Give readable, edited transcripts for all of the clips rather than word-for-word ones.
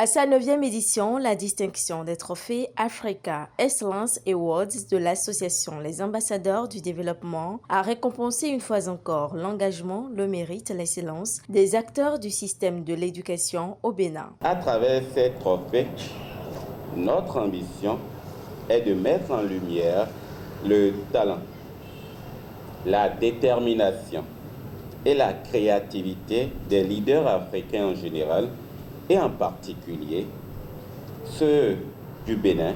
À sa 9e édition, la distinction des trophées Africa Excellence Awards de l'association Les Ambassadeurs du Développement a récompensé une fois encore l'engagement, le mérite, l'excellence des acteurs du système de l'éducation au Bénin. À travers ces trophées, notre ambition est de mettre en lumière le talent, la détermination et la créativité des leaders africains en général et en particulier ceux du Bénin,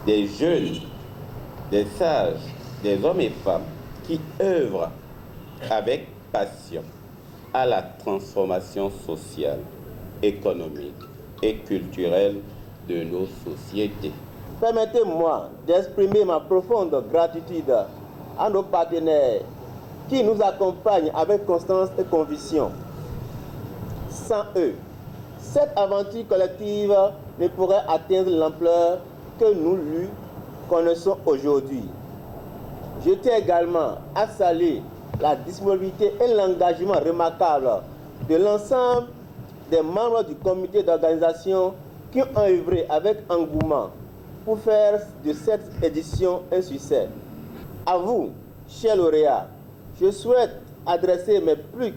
des jeunes, des sages, des hommes et femmes qui œuvrent avec passion à la transformation sociale, économique et culturelle de nos sociétés. Permettez-moi d'exprimer ma profonde gratitude à nos partenaires qui nous accompagnent avec constance et conviction. Sans eux, cette aventure collective ne pourrait atteindre l'ampleur que nous lui connaissons aujourd'hui. Je tiens également à saluer la disponibilité et l'engagement remarquable de l'ensemble des membres du comité d'organisation qui ont œuvré avec engouement pour faire de cette édition un succès. À vous, chers lauréats, je souhaite adresser mes plus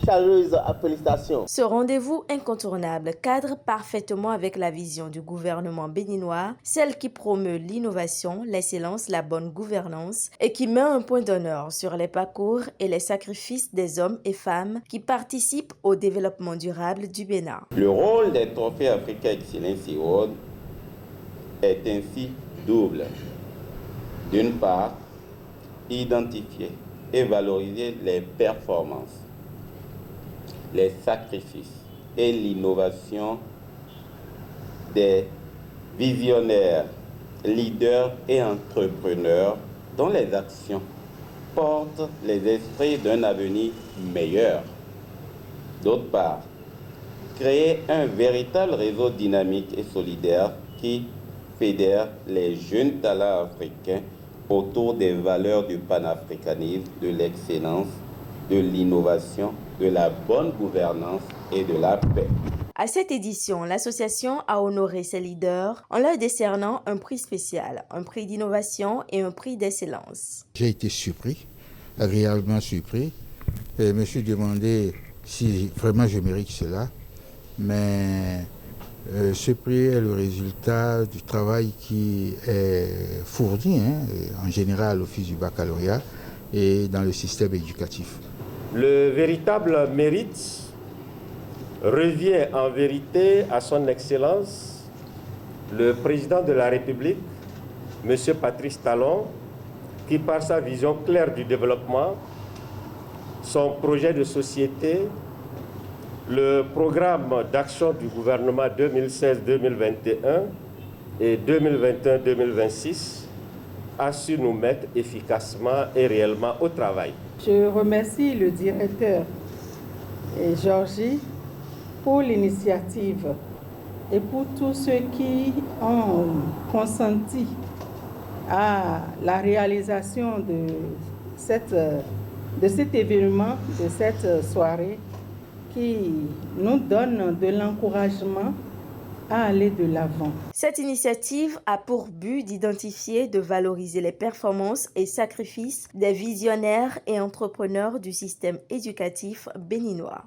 chaleureuses félicitations. Ce rendez-vous incontournable cadre parfaitement avec la vision du gouvernement béninois, celle qui promeut l'innovation, l'excellence, la bonne gouvernance et qui met un point d'honneur sur les parcours et les sacrifices des hommes et femmes qui participent au développement durable du Bénin. Le rôle des trophées Africa Excellence Award est ainsi double. D'une part, identifier et valoriser les performances, les sacrifices et l'innovation des visionnaires, leaders et entrepreneurs dont les actions portent les esprits d'un avenir meilleur. D'autre part, créer un véritable réseau dynamique et solidaire qui fédère les jeunes talents africains autour des valeurs du panafricanisme, de l'excellence, de l'innovation, de la bonne gouvernance et de la paix. À cette édition, l'association a honoré ses leaders en leur décernant un prix spécial, un prix d'innovation et un prix d'excellence. J'ai été surpris, agréablement surpris, et me suis demandé si vraiment je mérite cela, mais ce prix est le résultat du travail qui est fourni en général à l'office du baccalauréat et dans le système éducatif. Le véritable mérite revient en vérité à son Excellence, le Président de la République, M. Patrice Talon, qui par sa vision claire du développement, son projet de société, le programme d'action du gouvernement 2016-2021 et 2021-2026 a su nous mettre efficacement et réellement au travail. Je remercie le directeur Georgie pour l'initiative et pour tous ceux qui ont consenti à la réalisation de cet événement, de cette soirée qui nous donne de l'encouragement à aller de l'avant. Cette initiative a pour but d'identifier, de valoriser les performances et sacrifices des visionnaires et entrepreneurs du système éducatif béninois.